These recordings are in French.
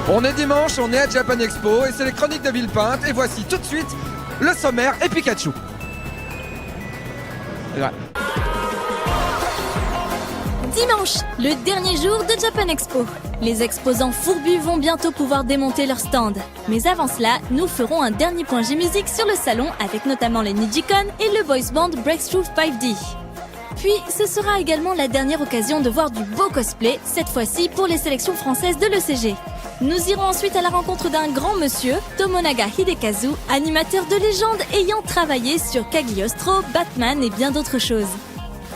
On est dimanche, on est à Japan Expo et c'est les chroniques de Villepinte. Et voici tout de suite le sommaire et Pikachu. Et voilà. Dimanche, le dernier jour de Japan Expo. Les exposants fourbus vont bientôt pouvoir démonter leur stand. Mais avant cela, nous ferons un dernier point G-Music sur le salon avec notamment les Nijicon et le boys band Breakthrough 5D. Puis, ce sera également la dernière occasion de voir du beau cosplay, cette fois-ci pour les sélections françaises de l'ECG. Nous irons ensuite à la rencontre d'un grand monsieur, Tomonaga Hidekazu, animateur de légende ayant travaillé sur Cagliostro, Batman et bien d'autres choses.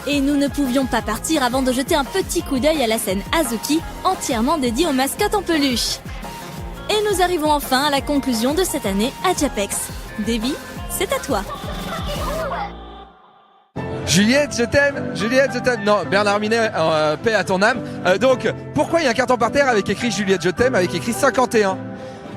Et nous ne pouvions pas partir avant de jeter un petit coup d'œil à la scène Azuki, entièrement dédiée aux mascottes en peluche. Et nous arrivons enfin à la conclusion de cette année à Japex. Davy, c'est à toi. Juliette, je t'aime. Juliette, je t'aime. Non, Bernard Minet, paix à ton âme. Donc, pourquoi il y a un carton par terre avec écrit Juliette, je t'aime, avec écrit 51 ?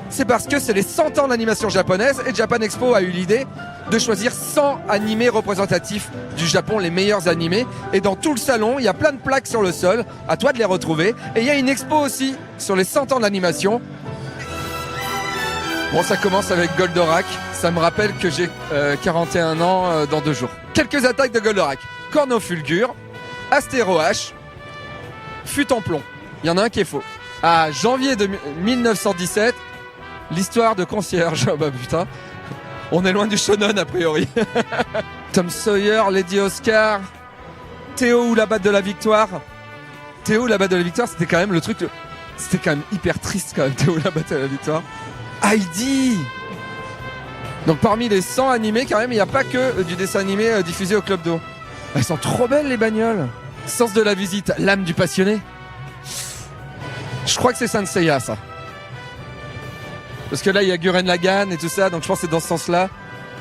C'est parce que c'est les 100 ans d'animation japonaise et Japan Expo a eu l'idée de choisir 100 animés représentatifs du Japon, les meilleurs animés. Et dans tout le salon, il y a plein de plaques sur le sol, à toi de les retrouver. Et il y a une expo aussi sur les 100 ans d'animation. Bon, ça commence avec Goldorak. Ça me rappelle que j'ai 41 ans dans 2 jours. Quelques attaques de Goldorak. Cornofulgur, Astéro H, Fut en plomb. Il y en a un qui est faux. À janvier de 1917, l'histoire de concierge. Oh bah putain, on est loin du shonen a priori. Tom Sawyer, Lady Oscar, Théo ou la batte de la victoire. Théo ou la batte de la victoire, c'était quand même le truc... C'était quand même hyper triste quand même, Théo ou la batte de la victoire. Heidi. Donc parmi les 100 animés, quand même, il n'y a pas que du dessin animé diffusé au Club d'eau. Elles sont trop belles les bagnoles. Sens de la visite, l'âme du passionné. Je crois que c'est Saint Seiya ça. Parce que là il y a Gurren Lagann et tout ça, donc je pense que c'est dans ce sens-là.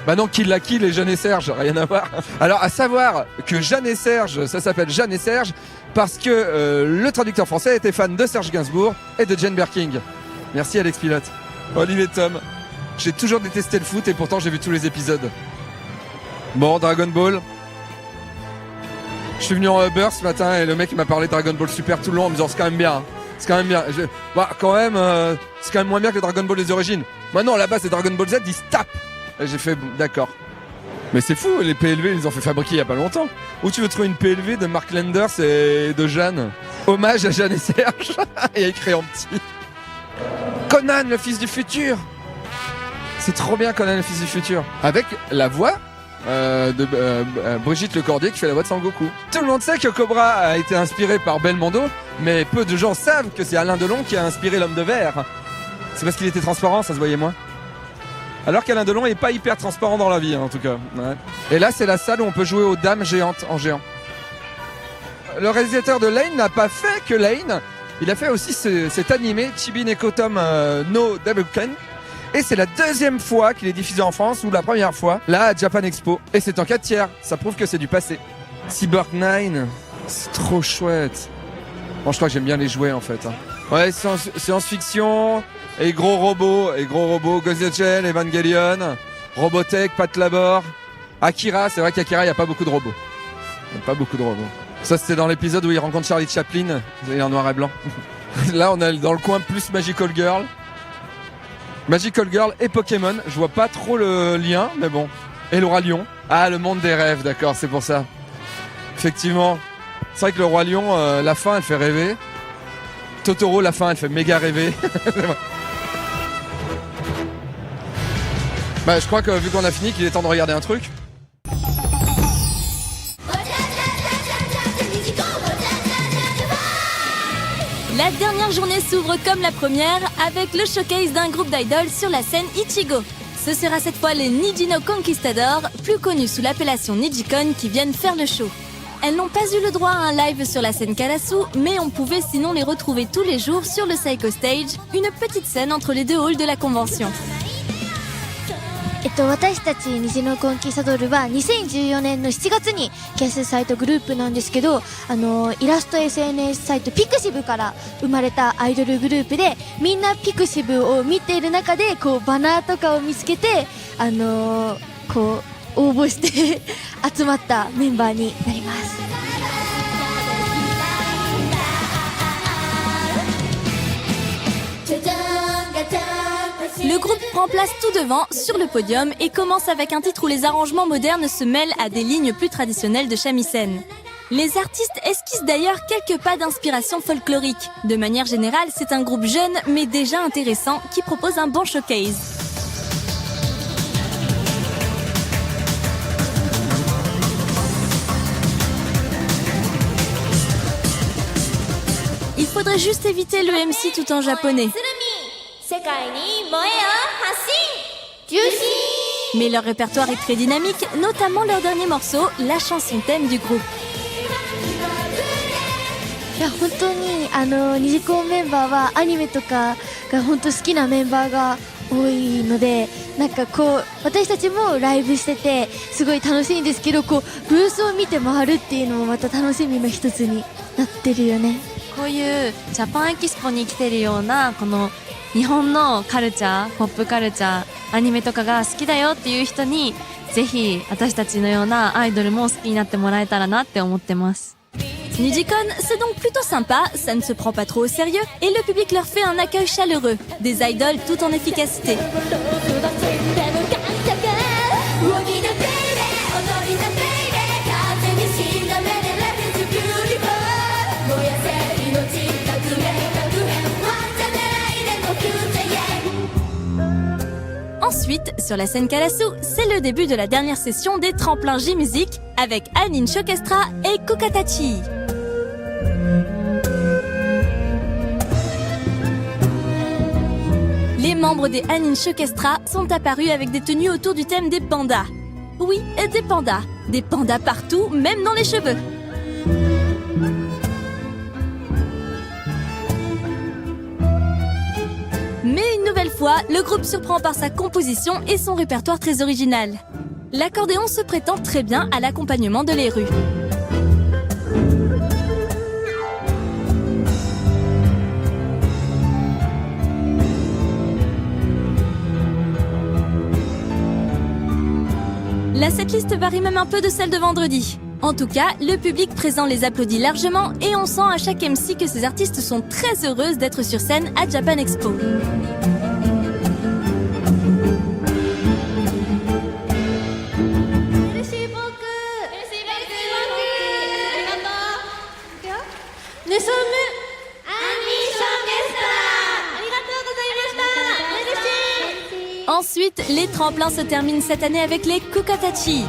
Bah non, Kill la Kill et Jeanne et Serge, rien à voir. Alors à savoir que Jeanne et Serge, ça s'appelle Jeanne et Serge parce que le traducteur français était fan de Serge Gainsbourg et de Jane Birkin. Merci Alex Pilote. Olivier Tom. J'ai toujours détesté le foot et pourtant j'ai vu tous les épisodes. Bon, Dragon Ball. Je suis venu en Uber ce matin et le mec il m'a parlé de Dragon Ball Super tout le long en me disant c'est quand même bien. Hein. C'est quand même bien. Bah quand même, c'est quand même moins bien que Dragon Ball les origines. Maintenant là-bas c'est Dragon Ball Z, ils se tapent. Et j'ai fait d'accord. Mais c'est fou, les PLV ils les ont fait fabriquer il y a pas longtemps. Où tu veux trouver une PLV de Mark Landers et de Jeanne. Hommage à Jeanne et Serge. Et écrit en petit. Conan, le fils du futur. C'est trop bien Conan, le fils du futur. Avec la voix de Brigitte Lecordier qui fait la voix de Sangoku. Tout le monde sait que Cobra a été inspiré par Belmondo, mais peu de gens savent que c'est Alain Delon qui a inspiré l'homme de verre. C'est parce qu'il était transparent, ça se voyait moins. Alors qu'Alain Delon est pas hyper transparent dans la vie, hein, en tout cas. Ouais. Et là, c'est la salle où on peut jouer aux dames géantes en géant. Le réalisateur de Lane n'a pas fait que Lane. Il a fait aussi cet animé Chibi Nekotom no Dabuken. Et c'est la 2e fois qu'il est diffusé en France, ou la première fois, là à Japan Expo. Et c'est en 4/3, ça prouve que c'est du passé. Cyborg 9, c'est trop chouette. Bon, je crois que j'aime bien les jouets en fait. Hein. Ouais, science-fiction, et gros robots, Ghost in the Shell, Evangelion, Robotech, Pat Labor, Akira, c'est vrai qu'Akira, il n'y a pas beaucoup de robots. Il n'y a pas beaucoup de robots. Ça, c'était dans l'épisode où il rencontre Charlie Chaplin, il est en noir et blanc. Là, on est dans le coin plus Magical Girl. Magical Girl et Pokémon, je vois pas trop le lien, mais bon. Et le Roi Lion. Ah, le monde des rêves, d'accord, c'est pour ça. Effectivement. C'est vrai que le Roi Lion, la fin, elle fait rêver. Totoro, la fin, elle fait méga rêver. Bah, je crois que vu qu'on a fini, qu'il est temps de regarder un truc. La dernière journée s'ouvre comme la première avec le showcase d'un groupe d'idoles sur la scène Ichigo. Ce sera cette fois les Nijino Conquistadors, plus connus sous l'appellation Nijicon, qui viennent faire le show. Elles n'ont pas eu le droit à un live sur la scène Karasu, mais on pouvait sinon les retrouver tous les jours sur le Seiko Stage, une petite scène entre les 2 halls de la convention. 私たち虹のコンキスタドルは2014年の7月に結成されたグループなんですけど、イラスト SNS サイトピクシブから生まれたアイドルグループで、みんなピクシブを見ている中でこうバナーとかを見つけて、こう応募して集まったメンバーになります。じゃじゃーん prend place tout devant, sur le podium, et commence avec un titre où les arrangements modernes se mêlent à des lignes plus traditionnelles de shamisen. Les artistes esquissent d'ailleurs quelques pas d'inspiration folklorique. De manière générale, c'est un groupe jeune mais déjà intéressant qui propose un bon showcase. Il faudrait juste éviter le MC tout en japonais. Mais leur répertoire est très dynamique, notamment leur dernier morceau, la chanson thème du groupe. いや本当にニジコンメンバーはアニメとかが本当好きなメンバーが多いので、なんかこう私たちもライブしててすごい楽しいんですけど、こうブースを見て回るっていうのもまた楽しみの一つになってるよね。こういうジャパンエキスポに来てるようなこの日本のカルチャー、ポップカルチャー、アニメとかが好きだよっていう人にぜひ私たちのようなアイドルも好きになってもらえたらなって思ってます。Nijicon, c'est donc plutôt sympa, ça ne se prend pas trop au sérieux, et le public leur fait un accueil chaleureux, des idoles tout en efficacité. Ensuite, sur la scène Karasu, c'est le début de la dernière session des tremplins J-Music avec Anin Shokestra et Kukatachi. Les membres des Anin Shokestra sont apparus avec des tenues autour du thème des pandas. Oui, des pandas. Des pandas partout, même dans les cheveux. Mais une nouvelle fois, le groupe surprend par sa composition et son répertoire très original. L'accordéon se prétend très bien à l'accompagnement de l'Eru. La setlist varie même un peu de celle de vendredi. En tout cas, le public présent les applaudit largement et on sent à chaque MC que ces artistes sont très heureuses d'être sur scène à Japan Expo. Ensuite, les tremplins se terminent cette année avec les Kukatachi.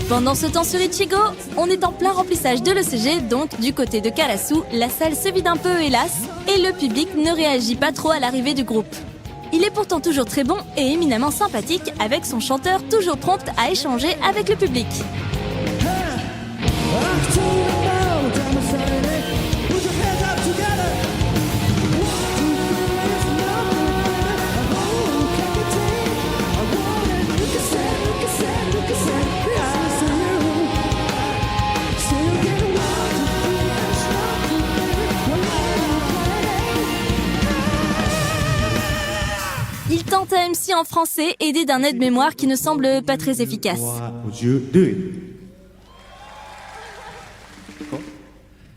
Pendant ce temps sur Ichigo, on est en plein remplissage de l'ECG, donc du côté de Karasu, la salle se vide un peu hélas, et le public ne réagit pas trop à l'arrivée du groupe. Il est pourtant toujours très bon et éminemment sympathique, avec son chanteur toujours prompt à échanger avec le public. Il tente un MC en français, aidé d'un aide-mémoire qui ne semble pas très efficace.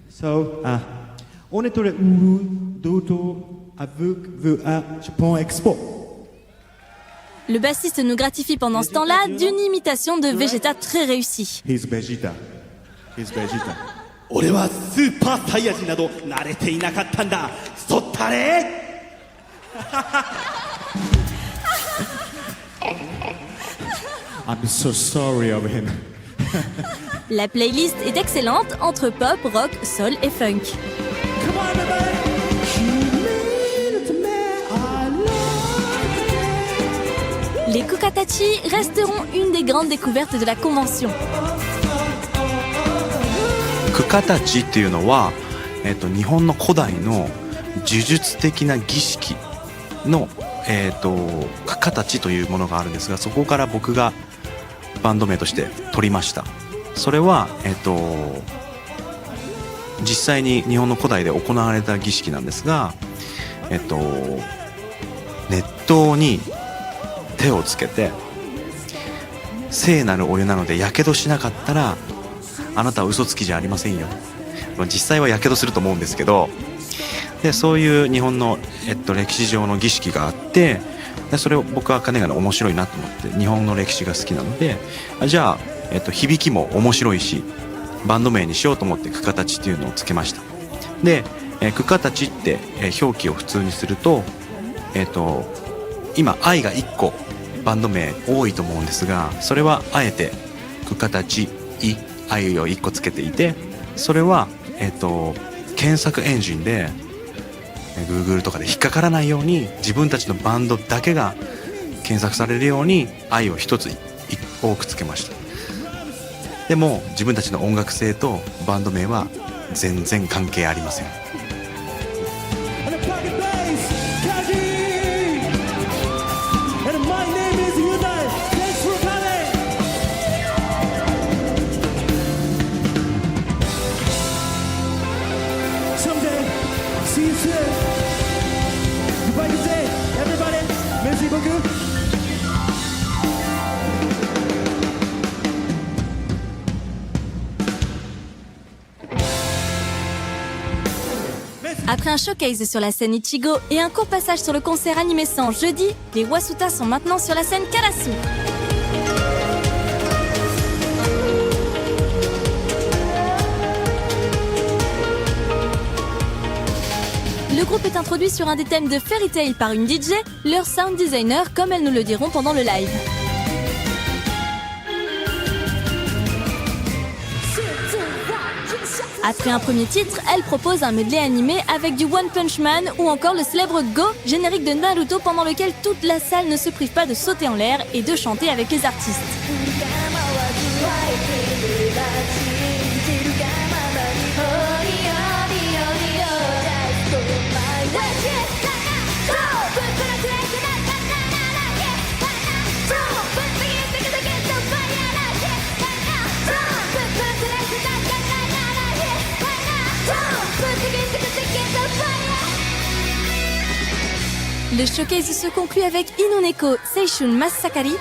So, on est allé avec Japan Expo. Le bassiste nous gratifie pendant ce temps-là d'une imitation de Vegeta très réussie. He's Vegeta. He's Vegeta. 俺はスーパーサイヤ人など慣れていなかったんだ。そったれ。I'm so sorry of him. La playlist est excellente entre pop, rock, soul et funk. Les Kukatachi resteront une des grandes découvertes de la convention. クカタチっていうのは、日本の古代の呪術的な儀式の、クカタチというものがあるんですが、そこから僕がバンド名として取りました。それは、実際に日本の古代で行われた儀式なんですが、熱湯に手をつけて、聖なるお湯なのでやけどしなかったらあなたは嘘つきじゃありませんよ、実際はやけどすると思うんですけど、でそういう日本の、歴史上の儀式があって、でそれを僕は金が面白いなと思って、日本の歴史が好きなので、じゃあ、響きも面白いしバンド名にしようと思ってクカタチっていうのをつけました。で、クカタチって、表記を普通にすると、今愛が1個バンド名多いと思うんですが、それはあえてクカタチイ愛を1個つけていて、それは、検索エンジンで Google とかで引っかからないように、自分たちのバンドだけが検索されるように愛を一つ多くつけました。でも自分たちの音楽性とバンド名は全然関係ありません。Après un showcase sur la scène Ichigo et un court passage sur le concert animé sans jeudi, les Wasuta sont maintenant sur la scène Karasu. Le groupe est introduit sur un des thèmes de Fairy Tail par une DJ, leur sound designer, comme elles nous le diront pendant le live. Après un premier titre, elle propose un medley animé avec du One Punch Man ou encore le célèbre Go, générique de Naruto pendant lequel toute la salle ne se prive pas de sauter en l'air et de chanter avec les artistes. Le showcase se conclut avec Inoneko Seishun Masakari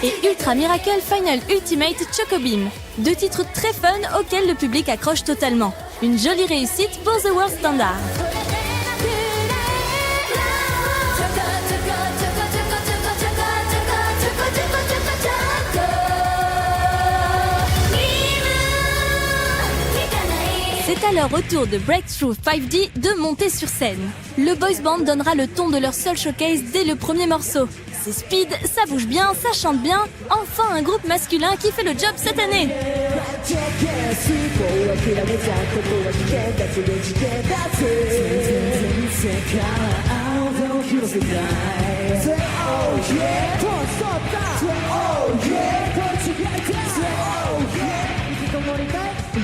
et Ultra Miracle Final Ultimate Chocobeam. Deux titres très fun auxquels le public accroche totalement. Une jolie réussite pour The World Standard. C'est alors au tour de Breakthrough 5D de monter sur scène. Le boys band donnera le ton de leur seul showcase dès le premier morceau. C'est speed, ça bouge bien, ça chante bien. Enfin un groupe masculin qui fait le job cette année.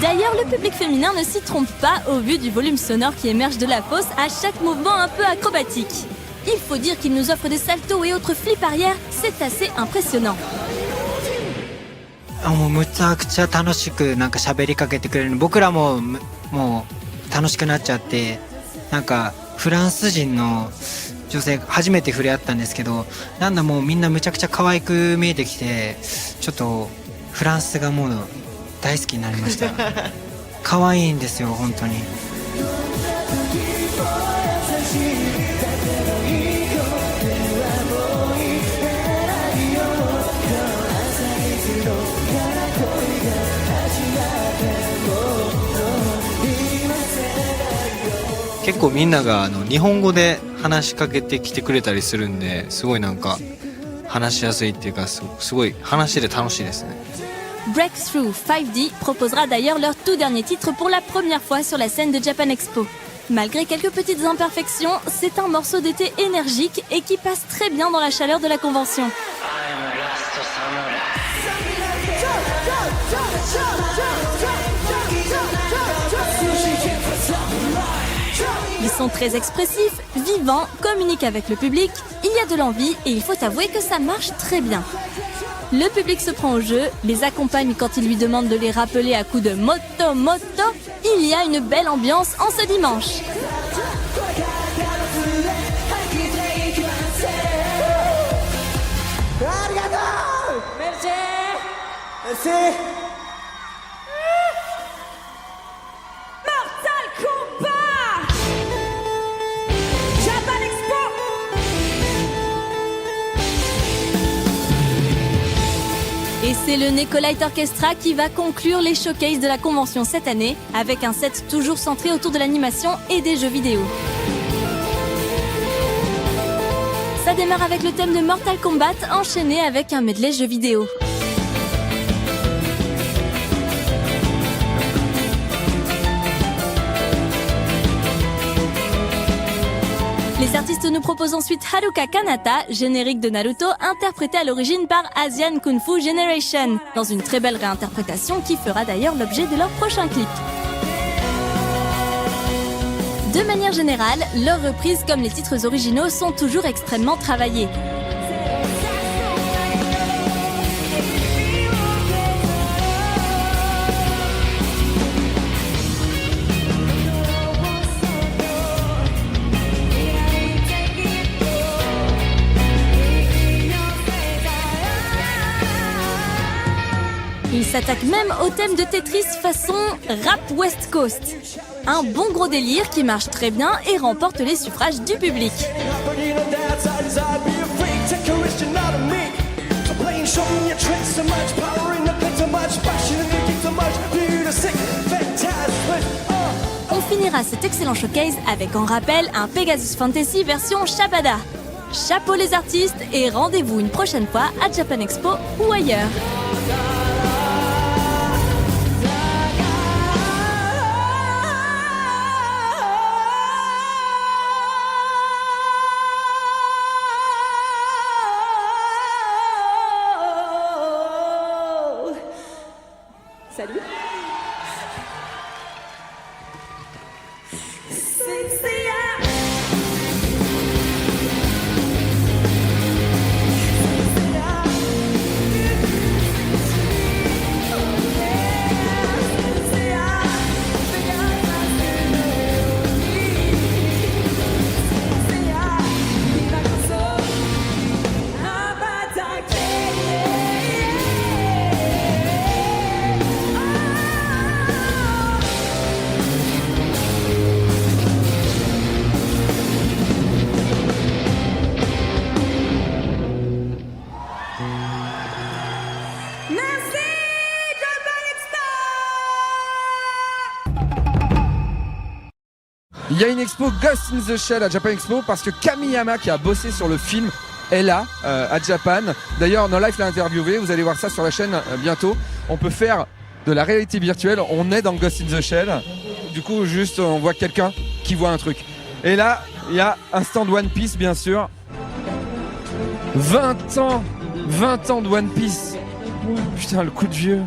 D'ailleurs, le public féminin ne s'y trompe pas au vu du volume sonore qui émerge de la fosse à chaque mouvement un peu acrobatique. Il faut dire qu'il nous offre des saltos et autres flips arrière, c'est assez impressionnant. もうむちゃくちゃ楽しくなんか喋りかけてくれる。僕らももう楽しくなっちゃって、なんかフランス人の女性初めて触れ合ったんですけど、なんだもうみんなむちゃくちゃ可愛く見えてきて、ちょっとフランスがもう大好きになりました。可愛いんですよ本当に。結構みんなが日本語で話しかけてきてくれたりするんで、すごいなんか話しやすいっていうか、すごい話してて楽しいですね。Breakthrough 5D proposera d'ailleurs leur tout dernier titre pour la première fois sur la scène de Japan Expo. Malgré quelques petites imperfections, c'est un morceau d'été énergique et qui passe très bien dans la chaleur de la convention. Ils sont très expressifs, vivants, communiquent avec le public, il y a de l'envie et il faut avouer que ça marche très bien. Le public se prend au jeu, les accompagne quand ils lui demandent de les rappeler à coups de moto moto. Il y a une belle ambiance en ce dimanche. C'est le Necolite Orchestra qui va conclure les showcases de la convention cette année, avec un set toujours centré autour de l'animation et des jeux vidéo. Ça démarre avec le thème de Mortal Kombat, enchaîné avec un medley jeux vidéo. Les artistes nous proposent ensuite Haruka Kanata, générique de Naruto, interprété à l'origine par Asian Kung Fu Generation, dans une très belle réinterprétation qui fera d'ailleurs l'objet de leur prochain clip. De manière générale, leurs reprises comme les titres originaux sont toujours extrêmement travaillées. Il s'attaque même au thème de Tetris façon rap West Coast. Un bon gros délire qui marche très bien et remporte les suffrages du public. On finira cet excellent showcase avec en rappel un Pegasus Fantasy version Shabada. Chapeau les artistes et rendez-vous une prochaine fois à Japan Expo ou ailleurs. Salut. Il y a une expo Ghost in the Shell à Japan Expo parce que Kamiyama qui a bossé sur le film est là à Japan. D'ailleurs, No Life l'a interviewé, vous allez voir ça sur la chaîne bientôt. On peut faire de la réalité virtuelle, on est dans Ghost in the Shell. Du coup, juste on voit quelqu'un qui voit un truc. Et là, il y a un stand One Piece bien sûr. 20 ans de One Piece. Putain, le coup de vieux.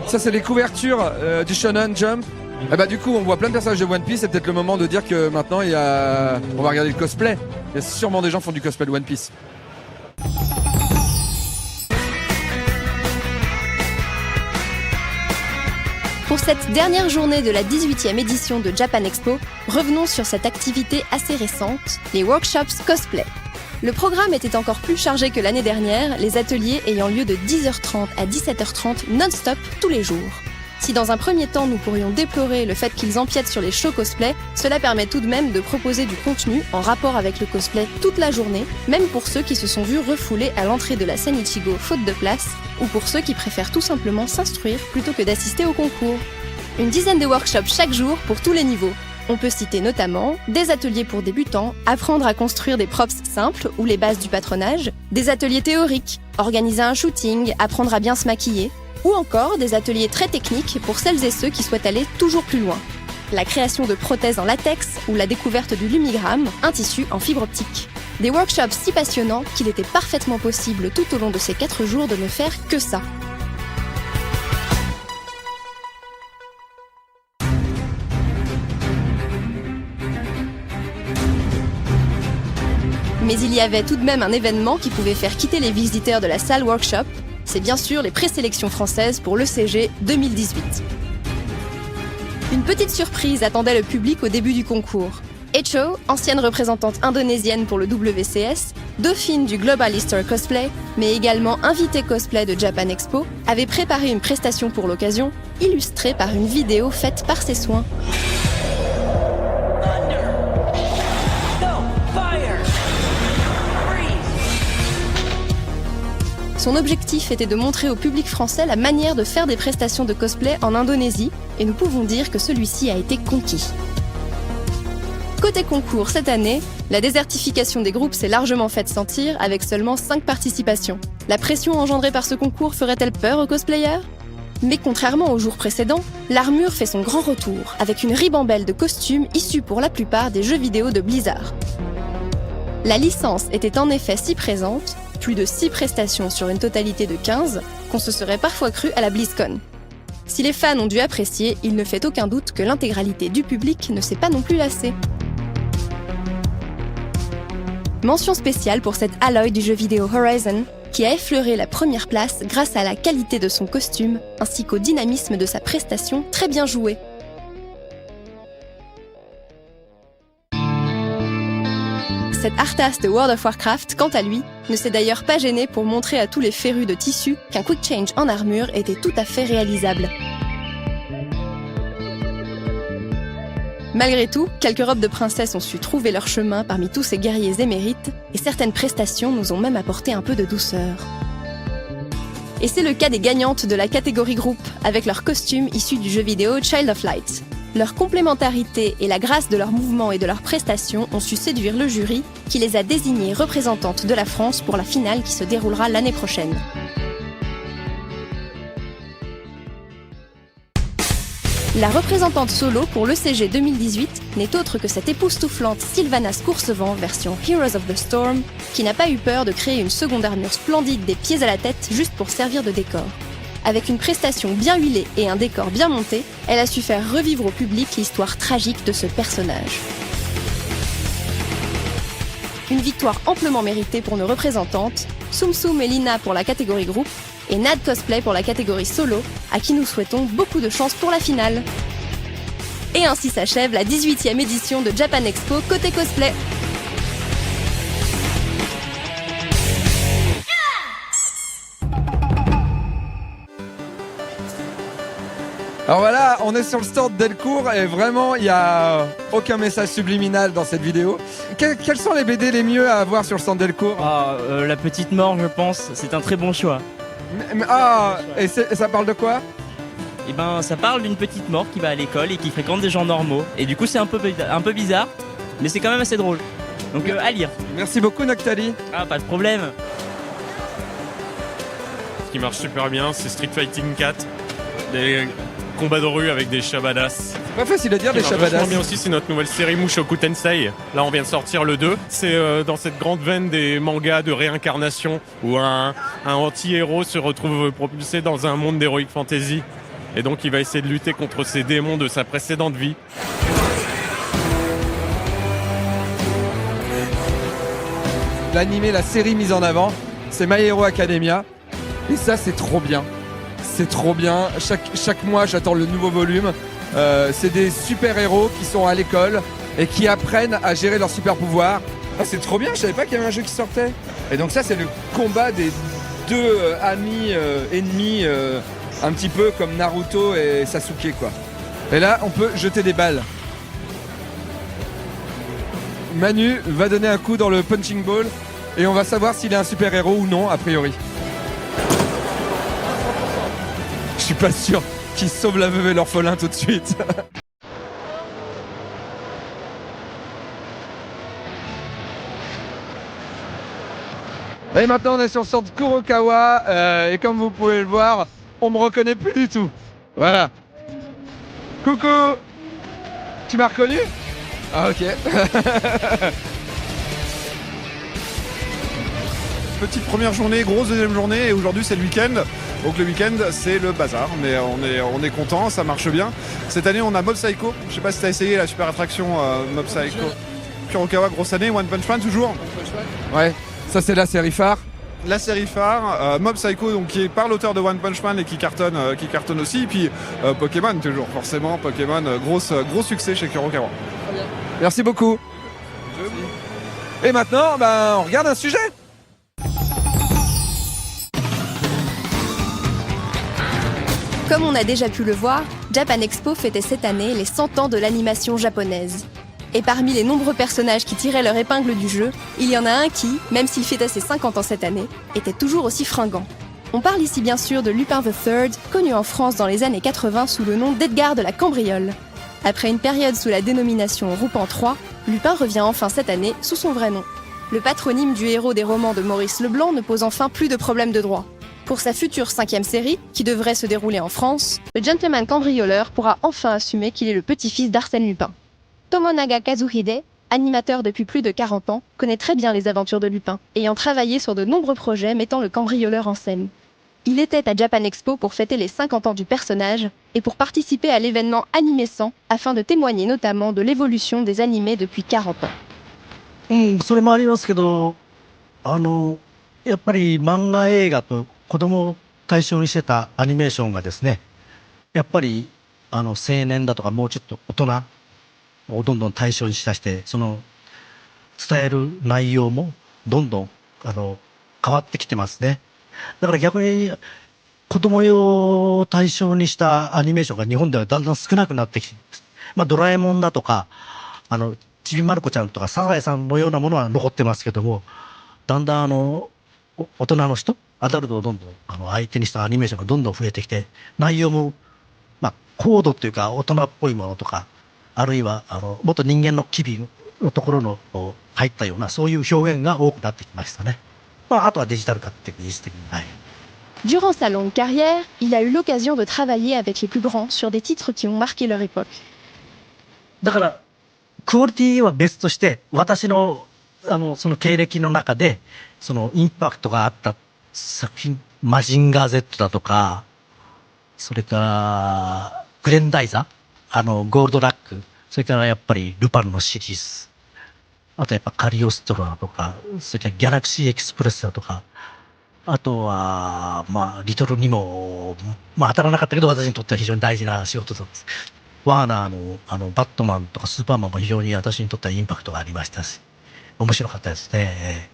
Ça, c'est les couvertures du Shonen Jump. Et bah du coup on voit plein de personnages de One Piece, c'est peut-être le moment de dire que maintenant on va regarder le cosplay. Il y a sûrement des gens qui font du cosplay de One Piece. Pour cette dernière journée de la 18e édition de Japan Expo, revenons sur cette activité assez récente, les workshops cosplay. Le programme était encore plus chargé que l'année dernière, les ateliers ayant lieu de 10h30 à 17h30 non-stop tous les jours. Si dans un premier temps nous pourrions déplorer le fait qu'ils empiètent sur les shows cosplay, cela permet tout de même de proposer du contenu en rapport avec le cosplay toute la journée, même pour ceux qui se sont vus refoulés à l'entrée de la scène Ichigo faute de place, ou pour ceux qui préfèrent tout simplement s'instruire plutôt que d'assister au concours. Une dizaine de workshops chaque jour pour tous les niveaux. On peut citer notamment des ateliers pour débutants, apprendre à construire des props simples ou les bases du patronage, des ateliers théoriques, organiser un shooting, apprendre à bien se maquiller, ou encore des ateliers très techniques pour celles et ceux qui souhaitent aller toujours plus loin. La création de prothèses en latex ou la découverte du lumigramme, un tissu en fibre optique. Des workshops si passionnants qu'il était parfaitement possible tout au long de ces 4 jours de ne faire que ça. Mais il y avait tout de même un événement qui pouvait faire quitter les visiteurs de la salle workshop. C'est bien sûr les présélections françaises pour l'ECG 2018. Une petite surprise attendait le public au début du concours. Echo, ancienne représentante indonésienne pour le WCS, dauphine du Global Easter Cosplay, mais également invitée cosplay de Japan Expo, avait préparé une prestation pour l'occasion, illustrée par une vidéo faite par ses soins. Son objectif était de montrer au public français la manière de faire des prestations de cosplay en Indonésie, et nous pouvons dire que celui-ci a été conquis. Côté concours cette année, la désertification des groupes s'est largement faite sentir avec seulement 5 participations. La pression engendrée par ce concours ferait-elle peur aux cosplayers ? Mais contrairement aux jours précédents, l'armure fait son grand retour, avec une ribambelle de costumes issus pour la plupart des jeux vidéo de Blizzard. La licence était en effet si présente, plus de 6 prestations sur une totalité de 15, qu'on se serait parfois cru à la BlizzCon. Si les fans ont dû apprécier, il ne fait aucun doute que l'intégralité du public ne s'est pas non plus lassée. Mention spéciale pour cette Aloy du jeu vidéo Horizon, qui a effleuré la première place grâce à la qualité de son costume, ainsi qu'au dynamisme de sa prestation très bien jouée. Cet Arthas de World of Warcraft, quant à lui, ne s'est d'ailleurs pas gêné pour montrer à tous les férus de tissu qu'un quick change en armure était tout à fait réalisable. Malgré tout, quelques robes de princesse ont su trouver leur chemin parmi tous ces guerriers émérites, et certaines prestations nous ont même apporté un peu de douceur. Et c'est le cas des gagnantes de la catégorie groupe, avec leurs costumes issus du jeu vidéo Child of Light. Leur complémentarité et la grâce de leurs mouvements et de leurs prestations ont su séduire le jury, qui les a désignées représentantes de la France pour la finale qui se déroulera l'année prochaine. La représentante solo pour l'ECG 2018 n'est autre que cette époustouflante Sylvanas Courcevent version Heroes of the Storm, qui n'a pas eu peur de créer une seconde armure splendide des pieds à la tête juste pour servir de décor. Avec une prestation bien huilée et un décor bien monté, elle a su faire revivre au public l'histoire tragique de ce personnage. Une victoire amplement méritée pour nos représentantes, Tsum Tsum et Lina pour la catégorie groupe, et Nad Cosplay pour la catégorie solo, à qui nous souhaitons beaucoup de chance pour la finale. Et ainsi s'achève la 18e édition de Japan Expo côté cosplay. Alors voilà, on est sur le stand Delcourt et vraiment il n'y a aucun message subliminal dans cette vidéo. Quels sont les BD les mieux à avoir sur le stand Delcourt ? La Petite Mort, je pense, c'est un très bon choix. Et ça parle de quoi ? Eh ben, ça parle d'une petite mort qui va à l'école et qui fréquente des gens normaux. Et du coup, c'est un peu bizarre, mais c'est quand même assez drôle. Donc à lire. Merci beaucoup Noctali. Ah, pas de problème. Ce qui marche super bien, c'est Street Fighting 4. Des combats de rue avec des Shabadas. C'est pas facile à dire, des Shabadas. bien aussi, c'est notre nouvelle série Mushoku Tensei. Là, on vient de sortir le 2. C'est dans cette grande veine des mangas de réincarnation où un anti-héros se retrouve propulsé dans un monde d'heroic fantasy. Et donc, il va essayer de lutter contre ces démons de sa précédente vie. L'animé, la série mise en avant, c'est My Hero Academia. Et ça, c'est trop bien. C'est trop bien. Chaque mois, j'attends le nouveau volume. C'est des super-héros qui sont à l'école et qui apprennent à gérer leurs super-pouvoirs. Ah, c'est trop bien, je savais pas qu'il y avait un jeu qui sortait. Et donc ça, c'est le combat des deux amis ennemis, un petit peu comme Naruto et Sasuke, quoi. Et là, on peut jeter des balles. Manu va donner un coup dans le punching ball et on va savoir s'il est un super-héros ou non, a priori. Je suis pas sûr qu'il sauve la veuve et l'orphelin tout de suite. Et maintenant on est sur le centre Kurokawa et comme vous pouvez le voir, on me reconnaît plus du tout. Voilà. Coucou. Tu m'as reconnu ? Ah ok. Petite première journée, grosse deuxième journée et aujourd'hui c'est le week-end. Donc le week-end c'est le bazar, mais on est content, ça marche bien. Cette année on a Mob Psycho, je sais pas si t'as essayé la super attraction Mob Psycho. Kurokawa, grosse année, One Punch Man toujours. Ouais, ça c'est la série phare. La série phare, Mob Psycho donc, qui est par l'auteur de One Punch Man et qui cartonne aussi. Et puis Pokémon toujours, forcément Pokémon, gros succès chez Kurokawa. Merci beaucoup. Et maintenant, on regarde un sujet. Comme on a déjà pu le voir, Japan Expo fêtait cette année les 100 ans de l'animation japonaise. Et parmi les nombreux personnages qui tiraient leur épingle du jeu, il y en a un qui, même s'il fêtait ses 50 ans cette année, était toujours aussi fringant. On parle ici bien sûr de Lupin III, connu en France dans les années 80 sous le nom d'Edgar de la Cambriole. Après une période sous la dénomination Roupan III, Lupin revient enfin cette année sous son vrai nom. Le patronyme du héros des romans de Maurice Leblanc ne pose enfin plus de problème de droit. Pour sa future 5e série, qui devrait se dérouler en France, le gentleman cambrioleur pourra enfin assumer qu'il est le petit-fils d'Arsène Lupin. Tomonaga Kazuhide, animateur depuis plus de 40 ans, connaît très bien les aventures de Lupin, ayant travaillé sur de nombreux projets mettant le cambrioleur en scène. Il était à Japan Expo pour fêter les 50 ans du personnage et pour participer à l'événement Animé 100 afin de témoigner notamment de l'évolution des animés depuis 40 ans. それもありますけど、やっぱり漫画映画と子供を対象にしてたアニメーションがですね、やっぱり青年だとかもうちょっと大人をどんどん対象にしだして、その伝える内容もどんどん変わってきてますね。だから逆に子供用を対象にしたアニメーションが日本ではだんだん少なくなってきて、ドラえもんだとかちびまる子ちゃんとかサザエさんのようなものは残ってますけども、だんだん大人の人、アダルトをどんどん相手にしたアニメーションがどんどん増えてきて、内容も高度っていうか大人っぽいものとか、あるいはもっと人間の機微のところの入ったようなそういう表現が多くなってきましたね。あとはデジタル化って技術的に。Durant sa longue carrière, il a eu l'occasion de travailler avec les plus grands sur des titres qui ont marqué leur époque. だからクオリティは別として、私のその経歴の中でそのインパクトがあった作品、マジンガー Z だとか、それからグレンダイザー、ゴールドラック、それからやっぱりルパンのシリーズ、あとやっぱカリオストロだとか、それからギャラクシーエクスプレスだとか、あとはリトルニモ、当たらなかったけど私にとっては非常に大事な仕事だった。ワーナーのバットマンとかスーパーマンも非常に私にとってはインパクトがありましたし、面白かったですね。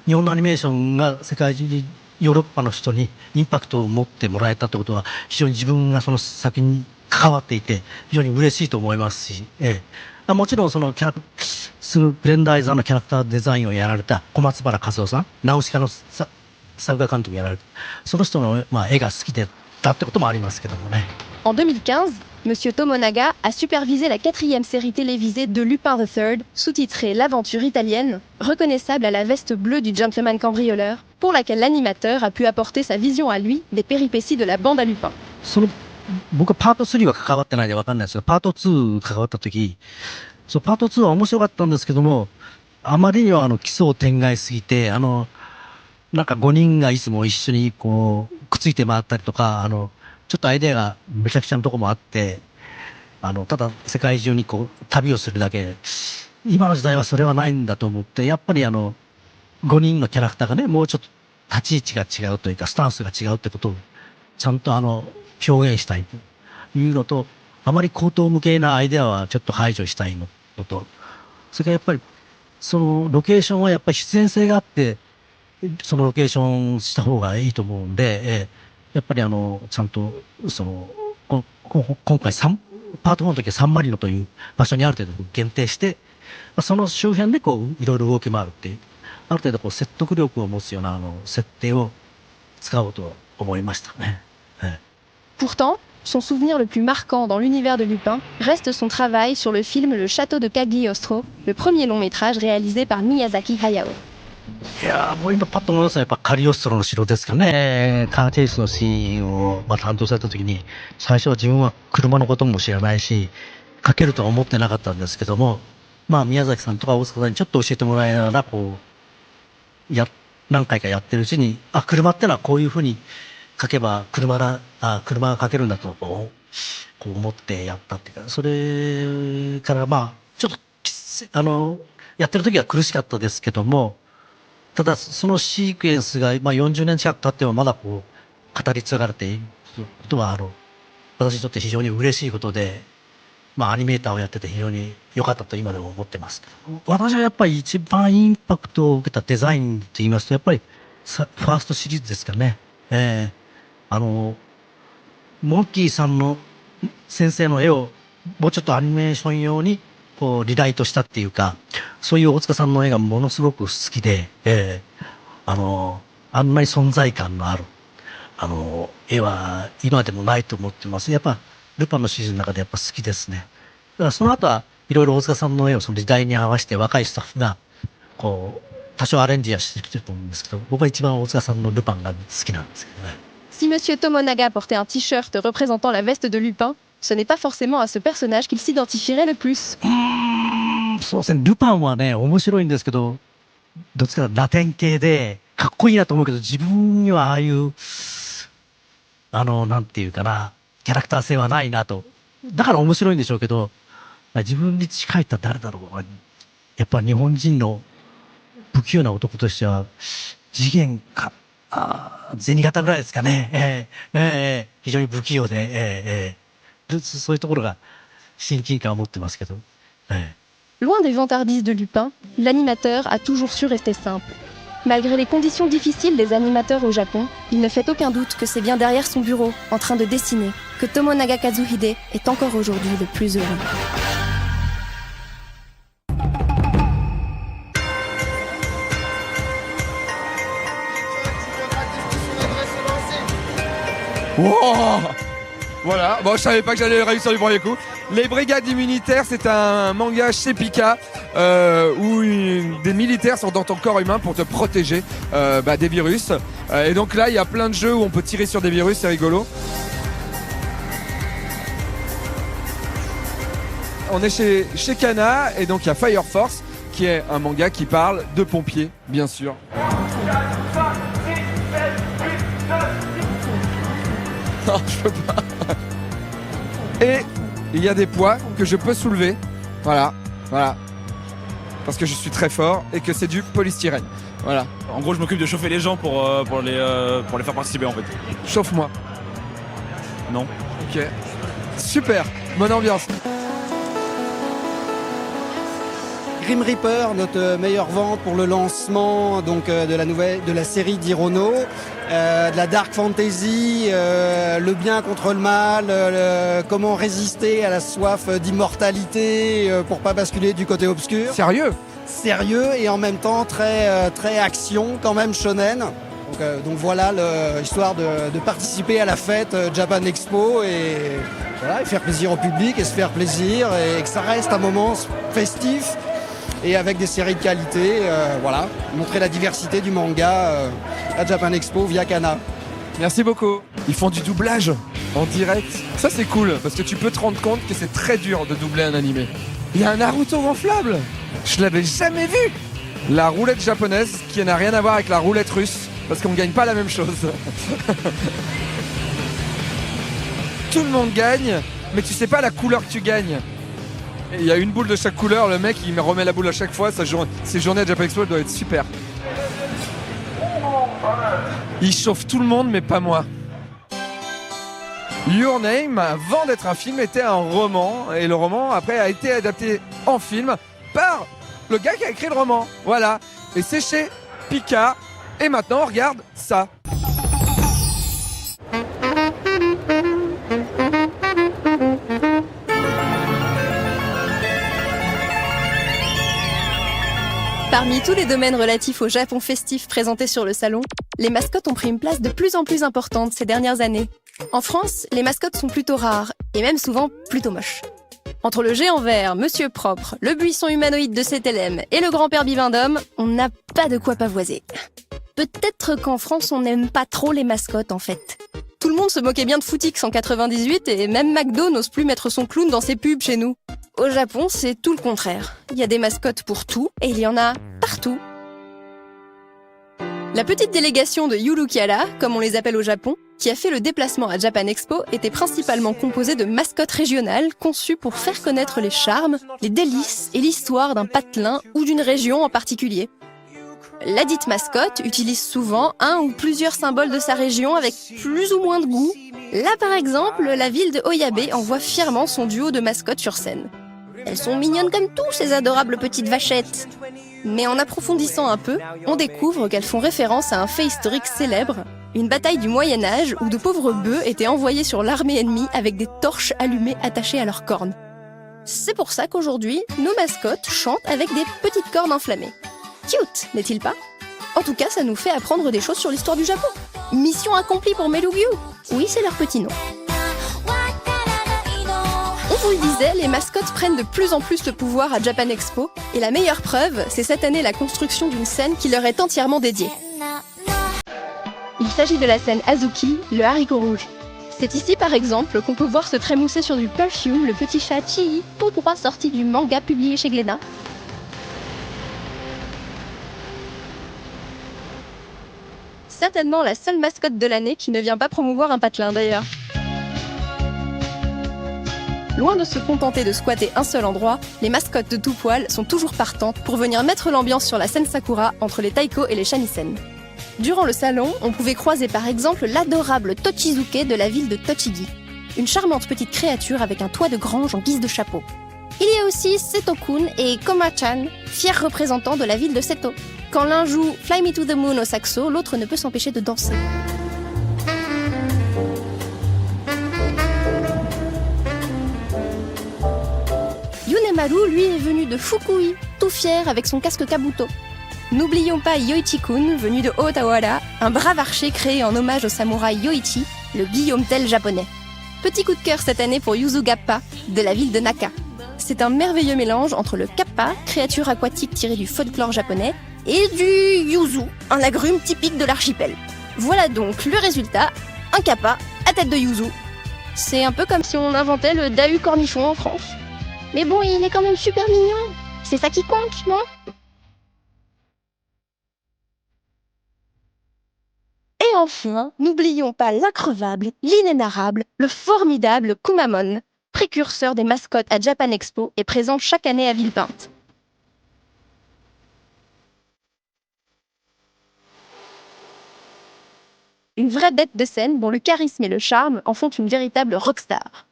日本のアニメーションが世界中にヨーロッパの人にインパクトを持ってもらえたってことは、非常に自分がその作品に関わっていて非常に嬉しいと思いますし、もちろんそのブレンダーザーのキャラクターデザインをやられた小松原和夫さん、ナウシカの作画監督をやられた、その人の絵が好きだったってこともありますけどもね。En 2015, Monsieur Tomonaga a supervisé la 4e série télévisée de Lupin III, sous-titrée L'aventure italienne, reconnaissable à la veste bleue du gentleman cambrioleur, pour laquelle l'animateur a pu apporter sa vision à lui des péripéties de la bande à Lupin. 僕はパート3は関わってないで分かんないですけど、パート2関わった時、パート2は面白かったんですけども、あまりには奇想天外すぎて、なんか5人がいつも一緒にくっついて回ったりとか、ちょっとアイデアがめちゃくちゃなとこもあって、ただ世界中に旅をするだけ、今の時代はそれはないんだと思って、やっぱり5人のキャラクターがね、もうちょっと立ち位置が違うというか、スタンスが違うってことをちゃんと表現したいというのと、あまり高等無形なアイデアはちょっと排除したいのと、それからやっぱりそのロケーションはやっぱり必然性があって、そのロケーションした方がいいと思うんで、やっぱりちゃんと今回パート4の時はサンマリノという場所にある程度限定して、その周辺でいろいろ動き回るっていう、ある程度説得力を持つような設定を使おうと思いましたね。Pourtant, son souvenir le plus marquant dans l'univers de Lupin reste son travail sur le film Le Château de Cagliostro, le premier long métrage réalisé par Miyazaki Hayao. いやもう今パッと思いますのはやっぱカリオストロの城ですかね。カーチェイスのシーンを担当された時に、最初は自分は車のことも知らないし、書けるとは思ってなかったんですけども、宮崎さんとか大塚さんにちょっと教えてもらいながら何回かやってるうちに、車ってのはこういうふうに書けば車が書けるんだと思ってやったっていうか、それからちょっとやってる時は苦しかったですけども、ただそのシークエンスが40年近く経ってもまだ語り継がれていることは私にとって非常に嬉しいことで、アニメーターをやってて非常に良かったと今でも思ってますけど、私はやっぱり一番インパクトを受けたデザインと言いますと、やっぱりファーストシリーズですかね。モッキーさんの先生の絵をもうちょっとアニメーション用にこう、リライトしたっていうか、そういう大塚さんの絵がものすごく好きで、あんまり存在感のある、絵は今でもないと思ってます。やっぱ、ルパンのシリーズの中でやっぱ好きですね。だからその後はいろいろ大塚さんの絵をその時代に合わせて若いスタッフが、こう、多少アレンジはしてきてると思うんですけど、僕は一番大塚さんのルパンが好きなんですけどね。Si Monsieur Tomonaga portait un t-shirt représentant la veste de Lupin, ce n'est pas forcément à ce personnage qu'il s'identifierait le plus. そうですね、ルパンはね、面白いんですけど、どっちかというとラテン系で、かっこいいなと思うけど、自分にはああいう、なんていうかな、キャラクター性はないなと。だから面白いんでしょうけど、自分に近いって誰だろう。やっぱ日本人の不器用な男としては、次元か、銭形ぐらいですかね。非常に不器用で、そういうところが親近感を持ってますけど。Loin des vantardises de Lupin, l'animateur a toujours su rester simple. Malgré les conditions difficiles des animateurs au Japon, il ne fait aucun doute que c'est bien derrière son bureau, en train de dessiner, que Tomonaga Kazuhide est encore aujourd'hui le plus heureux. Wow, voilà, bon, je savais pas que j'allais réussir du premier coup. Les Brigades immunitaires, c'est un manga chez Pika où des militaires sont dans ton corps humain pour te protéger des virus. Et donc là, il y a plein de jeux où on peut tirer sur des virus, c'est rigolo. On est chez Kana et donc il y a Fire Force qui est un manga qui parle de pompiers, bien sûr. Non, je peux pas. Et il y a des poids que je peux soulever. Voilà. Parce que je suis très fort et que c'est du polystyrène. Voilà. En gros, je m'occupe de chauffer les gens pour les faire participer en fait. Chauffe-moi. Non. Ok. Super. Bonne ambiance. Grim Reaper, notre meilleure vente pour le lancement donc de la série d'Hirono, de la dark fantasy, le bien contre le mal, comment résister à la soif d'immortalité pour pas basculer du côté obscur. Sérieux et en même temps très action quand même shonen. Donc voilà l'histoire de participer à la fête Japan Expo et voilà, et faire plaisir au public et se faire plaisir et que ça reste un moment festif. Et avec des séries de qualité, voilà, montrer la diversité du manga à Japan Expo via Kana. Merci beaucoup. Ils font du doublage en direct. Ça c'est cool parce que tu peux te rendre compte que c'est très dur de doubler un animé. Il y a un Naruto gonflable. Je l'avais jamais vu. La roulette japonaise qui n'a rien à voir avec la roulette russe parce qu'on gagne pas la même chose. Tout le monde gagne, mais tu sais pas la couleur que tu gagnes. Il y a une boule de chaque couleur, le mec il me remet la boule à chaque fois, ses journées à Japan Expo doivent être super. Il chauffe tout le monde mais pas moi. Your Name, avant d'être un film, était un roman et le roman après a été adapté en film par le gars qui a écrit le roman. Voilà, et c'est chez Pika et maintenant on regarde ça. Parmi tous les domaines relatifs au Japon festif présentés sur le salon, les mascottes ont pris une place de plus en plus importante ces dernières années. En France, les mascottes sont plutôt rares, et même souvent plutôt moches. Entre le géant vert, Monsieur Propre, le buisson humanoïde de CTLM et le grand-père Bivendum, on n'a pas de quoi pavoiser. Peut-être qu'en France, on n'aime pas trop les mascottes en fait. Tout le monde se moquait bien de Footix en 98 et même McDo n'ose plus mettre son clown dans ses pubs chez nous. Au Japon, c'est tout le contraire. Il y a des mascottes pour tout et il y en a partout. La petite délégation de Yurukiara, comme on les appelle au Japon, qui a fait le déplacement à Japan Expo, était principalement composée de mascottes régionales conçues pour faire connaître les charmes, les délices et l'histoire d'un patelin ou d'une région en particulier. Ladite mascotte utilise souvent un ou plusieurs symboles de sa région avec plus ou moins de goût. Là par exemple, la ville de Oyabe envoie fièrement son duo de mascottes sur scène. Elles sont mignonnes comme tout, ces adorables petites vachettes. Mais en approfondissant un peu, on découvre qu'elles font référence à un fait historique célèbre, une bataille du Moyen-Âge où de pauvres bœufs étaient envoyés sur l'armée ennemie avec des torches allumées attachées à leurs cornes. C'est pour ça qu'aujourd'hui, nos mascottes chantent avec des petites cornes enflammées. Cute, n'est-il pas? En tout cas, ça nous fait apprendre des choses sur l'histoire du Japon. Mission accomplie pour Melugyu. Oui, c'est leur petit nom. On vous le disait, les mascottes prennent de plus en plus le pouvoir à Japan Expo, et la meilleure preuve, c'est cette année la construction d'une scène qui leur est entièrement dédiée. Il s'agit de la scène Azuki, le haricot rouge. C'est ici par exemple qu'on peut voir se trémousser sur du Perfume, le petit chat Chii, tout droit sorti du manga publié chez Glénat. Certainement la seule mascotte de l'année qui ne vient pas promouvoir un patelin d'ailleurs. Loin de se contenter de squatter un seul endroit, les mascottes de tout poil sont toujours partantes pour venir mettre l'ambiance sur la scène Sakura entre les taiko et les shamisen. Durant le salon, on pouvait croiser par exemple l'adorable Tochizuke de la ville de Tochigi, une charmante petite créature avec un toit de grange en guise de chapeau. Il y a aussi Seto-kun et Koma-chan, fiers représentants de la ville de Seto. Quand l'un joue Fly Me to the Moon au saxo, l'autre ne peut s'empêcher de danser. Yunemaru, lui, est venu de Fukui, tout fier avec son casque kabuto. N'oublions pas Yoichi-kun, venu de Otawara, un brave archer créé en hommage au samouraï Yoichi, le Guillaume Tell japonais. Petit coup de cœur cette année pour Yuzu Gappa, de la ville de Naka. C'est un merveilleux mélange entre le kappa, créature aquatique tirée du folklore japonais, et du yuzu, un agrume typique de l'archipel. Voilà donc le résultat, un kappa à tête de yuzu. C'est un peu comme si on inventait le dahu cornichon en France. Mais bon, il est quand même super mignon. C'est ça qui compte, non? Et enfin, n'oublions pas l'increvable, l'inénarrable, le formidable Kumamon, précurseur des mascottes à Japan Expo et présent chaque année à Villepinte. Une vraie bête de scène dont le charisme et le charme en font une véritable rockstar.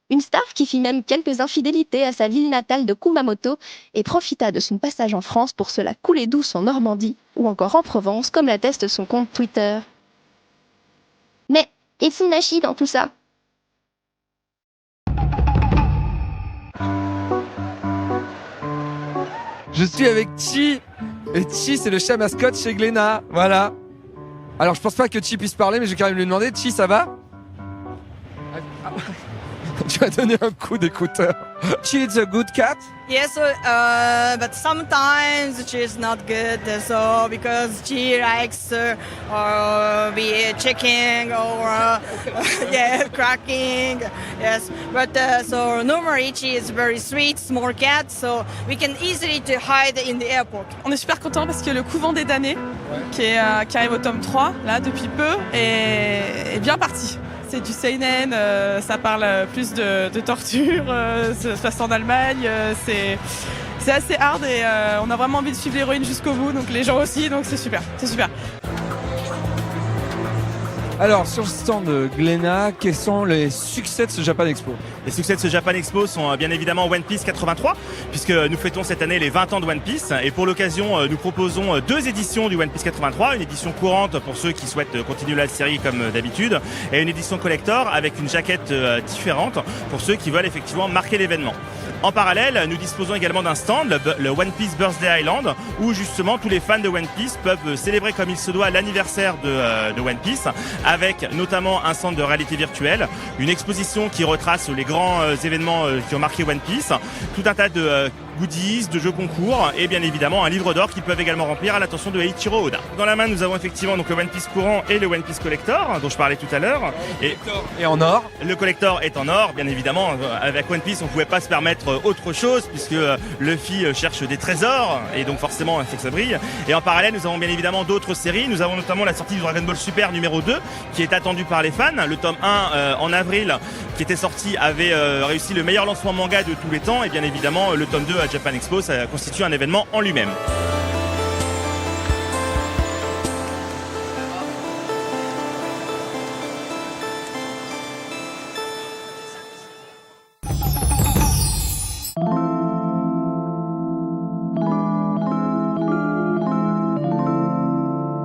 Une star qui fit même quelques infidélités à sa ville natale de Kumamoto et profita de son passage en France pour se la couler douce en Normandie ou encore en Provence, comme l'atteste son compte Twitter. Mais, et Funashi dans tout ça? Je suis avec Chi. Et Chi, c'est le chat mascotte chez Glénat. Voilà. Alors, je pense pas que Chi puisse parler, mais je vais quand même lui demander. Chi, ça va? Tu as donné un coup d'écouteur. Chi is a good cat? Yes, but sometimes she's not good. So because she likes be checking or cracking. Yes, but so normally she is very sweet, small cat. So we can easily to hide in the airport. On est super contents parce que le couvent des damnés, qui arrive au tome 3 là depuis peu, est bien parti. C'est du seinen, ça parle plus de torture, ça se passe en Allemagne, c'est assez hard et on a vraiment envie de suivre l'héroïne jusqu'au bout, donc les gens aussi, donc c'est super, c'est super. Alors, sur le stand de Glénat, quels sont les succès de ce Japan Expo? Les succès de ce Japan Expo sont bien évidemment One Piece 83, puisque nous fêtons cette année les 20 ans de One Piece. Et pour l'occasion, nous proposons 2 éditions du One Piece 83, une édition courante pour ceux qui souhaitent continuer la série comme d'habitude, et une édition collector avec une jaquette différente pour ceux qui veulent effectivement marquer l'événement. En parallèle, nous disposons également d'un stand, le One Piece Birthday Island, où justement tous les fans de One Piece peuvent célébrer comme il se doit l'anniversaire de One Piece, avec notamment un centre de réalité virtuelle, une exposition qui retrace les grands événements qui ont marqué One Piece, tout un tas de goodies, de jeux concours et bien évidemment un livre d'or qu'ils peuvent également remplir à l'attention de Eiichiro Oda. Dans la main, nous avons effectivement donc le One Piece courant et le One Piece collector dont je parlais tout à l'heure. Et en or. Le collector est en or, bien évidemment. Avec One Piece, on pouvait pas se permettre autre chose puisque Luffy cherche des trésors et donc forcément il faut que ça brille. Et en parallèle, nous avons bien évidemment d'autres séries. Nous avons notamment la sortie du Dragon Ball Super numéro 2 qui est attendu par les fans. Le tome 1 en avril qui était sorti avait réussi le meilleur lancement manga de tous les temps et bien évidemment le tome 2 à Japan Expo, ça constitue un événement en lui-même.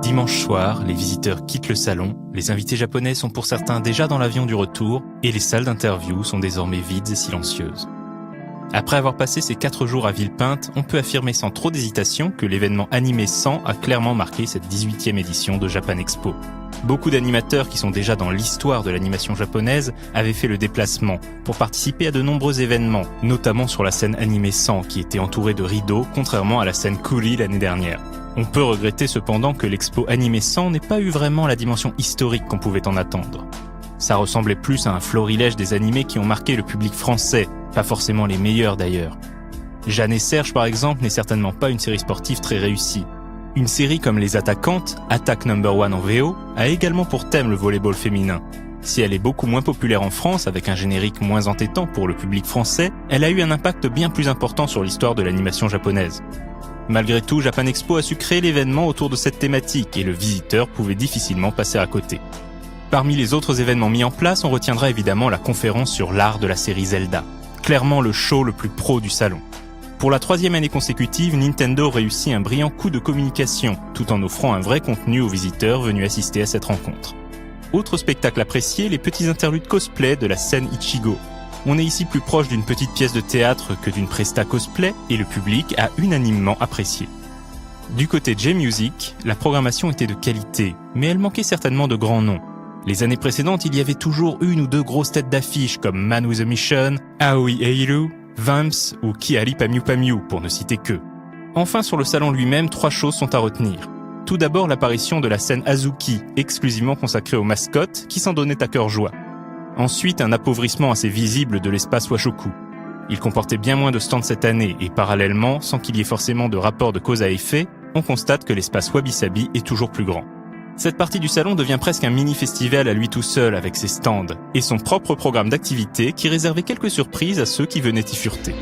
Dimanche soir, les visiteurs quittent le salon, les invités japonais sont pour certains déjà dans l'avion du retour et les salles d'interview sont désormais vides et silencieuses. Après avoir passé ces 4 jours à Villepinte, on peut affirmer sans trop d'hésitation que l'événement Animé 100 a clairement marqué cette 18e édition de Japan Expo. Beaucoup d'animateurs qui sont déjà dans l'histoire de l'animation japonaise avaient fait le déplacement pour participer à de nombreux événements, notamment sur la scène Animé 100 qui était entourée de rideaux, contrairement à la scène Kuri l'année dernière. On peut regretter cependant que l'expo Animé 100 n'ait pas eu vraiment la dimension historique qu'on pouvait en attendre. Ça ressemblait plus à un florilège des animés qui ont marqué le public français, pas forcément les meilleurs d'ailleurs. Jeanne et Serge par exemple n'est certainement pas une série sportive très réussie. Une série comme Les Attaquantes, Attack No. 1 en VO, a également pour thème le volleyball féminin. Si elle est beaucoup moins populaire en France, avec un générique moins entêtant pour le public français, elle a eu un impact bien plus important sur l'histoire de l'animation japonaise. Malgré tout, Japan Expo a su créer l'événement autour de cette thématique et le visiteur pouvait difficilement passer à côté. Parmi les autres événements mis en place, on retiendra évidemment la conférence sur l'art de la série Zelda. Clairement le show le plus pro du salon. Pour la 3e année consécutive, Nintendo réussit un brillant coup de communication, tout en offrant un vrai contenu aux visiteurs venus assister à cette rencontre. Autre spectacle apprécié, les petits interludes cosplay de la scène Ichigo. On est ici plus proche d'une petite pièce de théâtre que d'une presta cosplay, et le public a unanimement apprécié. Du côté J-Music, la programmation était de qualité, mais elle manquait certainement de grands noms. Les années précédentes, il y avait toujours une ou deux grosses têtes d'affiche comme Man with a Mission, Aoi Eiru, Vamps ou Kiari Pamiu Pamiu, pour ne citer que. Enfin, sur le salon lui-même, 3 choses sont à retenir. Tout d'abord, l'apparition de la scène Azuki, exclusivement consacrée aux mascottes, qui s'en donnait à cœur joie. Ensuite, un appauvrissement assez visible de l'espace Washoku. Il comportait bien moins de stands cette année, et parallèlement, sans qu'il y ait forcément de rapport de cause à effet, on constate que l'espace Wabi-Sabi est toujours plus grand. Cette partie du salon devient presque un mini-festival à lui tout seul avec ses stands et son propre programme d'activités qui réservait quelques surprises à ceux qui venaient y fureter.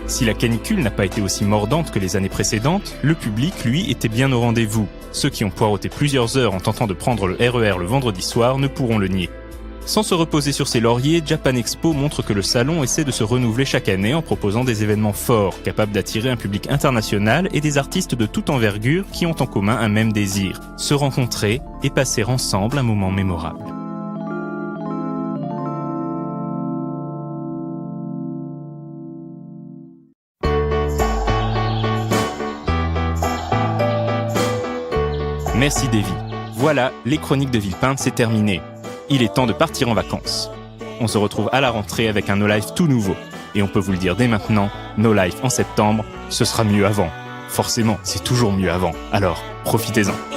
Si la canicule n'a pas été aussi mordante que les années précédentes, le public, lui, était bien au rendez-vous. Ceux qui ont poireauté plusieurs heures en tentant de prendre le RER le vendredi soir ne pourront le nier. Sans se reposer sur ses lauriers, Japan Expo montre que le salon essaie de se renouveler chaque année en proposant des événements forts, capables d'attirer un public international et des artistes de toute envergure qui ont en commun un même désir, se rencontrer et passer ensemble un moment mémorable. Merci Davy. Voilà, les chroniques de Villepinte, c'est terminé. Il est temps de partir en vacances. On se retrouve à la rentrée avec un No Life tout nouveau. Et on peut vous le dire dès maintenant, No Life en septembre, ce sera mieux avant. Forcément, c'est toujours mieux avant. Alors, profitez-en.